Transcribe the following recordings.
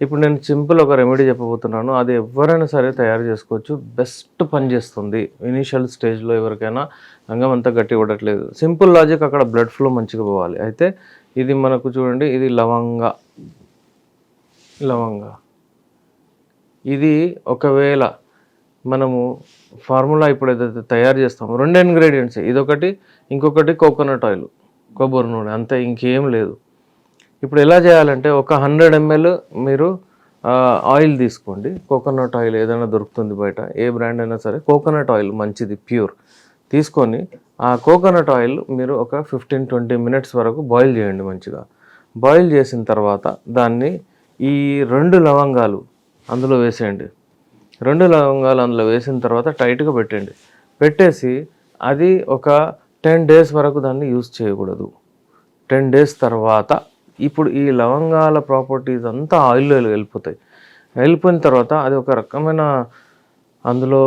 ఇప్పుడు నేను సింపుల్ ఒక రెమెడీ చెప్పబోతున్నాను. అది ఎవ్వరైనా సరే తయారు చేసుకోవచ్చు. బెస్ట్ పనిచేస్తుంది. ఇనీషియల్ స్టేజ్‌లో ఎవరికైనా అంగం అంతా గట్టిగా పడట్లేదు. సింపుల్ లాజిక్ అక్కడ బ్లడ్ ఫ్లో మంచిగా పోవాలి. అయితే ఇది మనకు చూడండి, ఇది లవంగా. ఇది ఒకవేళ మనము ఫార్ములా ఇప్పుడు ఏదైతే తయారు చేస్తామో 2 ఇంగ్రీడియెంట్స్, ఇదొకటి, ఇంకొకటి కోకోనట్ ఆయిల్, కొబ్బరి నూనె, అంతే, ఇంకేం లేదు. ఇప్పుడు ఎలా చేయాలంటే ఒక 100 ml మీరు ఆయిల్ తీసుకోండి. కోకోనట్ ఆయిల్ ఏదైనా దొరుకుతుంది బయట, ఏ బ్రాండ్ అయినా సరే. కోకోనట్ ఆయిల్ మంచిది, ప్యూర్ తీసుకొని ఆ కోకోనట్ ఆయిల్ మీరు ఒక 15-20 మినిట్స్ వరకు బాయిల్ చేయండి మంచిగా. బాయిల్ చేసిన తర్వాత దాన్ని ఈ 2 లవంగాలు అందులో వేసేయండి. 2 లవంగాలు అందులో వేసిన తర్వాత టైట్గా పెట్టండి. పెట్టేసి అది ఒక 10 days వరకు దాన్ని యూజ్ చేయకూడదు. 10 days తర్వాత ఇప్పుడు ఈ లవంగాల ప్రాపర్టీస్ అంతా ఆయిల్లో వెళ్ళిపోతాయి. వెళ్ళిపోయిన తర్వాత అది ఒక రకమైన అందులో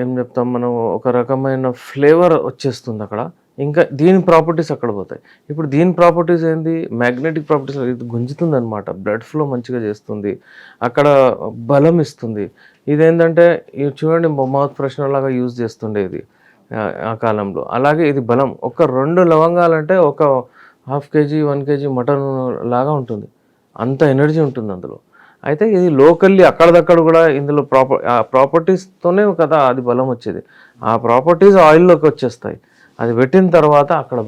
ఏం చెప్తాం మనం, ఒక రకమైన ఫ్లేవర్ వచ్చేస్తుంది అక్కడ. ఇంకా దీని ప్రాపర్టీస్ అక్కడ పోతాయి. ఇప్పుడు దీని ప్రాపర్టీస్ ఏంది, మ్యాగ్నెటిక్ ప్రాపర్టీస్, ఇది గుంజుతుంది అనమాట, బ్లడ్ ఫ్లో మంచిగా చేస్తుంది, అక్కడ బలం ఇస్తుంది. ఇదేంటంటే ఇది చూడండి, మౌత్ ఫ్రెషనర్ లాగా యూజ్ చేస్తుండేది ఆ కాలంలో. అలాగే ఇది బలం. ఒక 2 లవంగాలంటే ఒక 1/2 kg 1 kg మటన్ లాగా ఉంటుంది. అంత ఎనర్జీ ఉంటుంది అందులో. అయితే ఇది లోకల్లీ అక్కడదక్కడ కూడా ఇందులో ప్రాపర్టీస్తోనే కదా అది బలం వచ్చేది. ఆ ప్రాపర్టీస్ ఆయిల్లోకి వచ్చేస్తాయి. అది పెట్టిన తర్వాత అక్కడ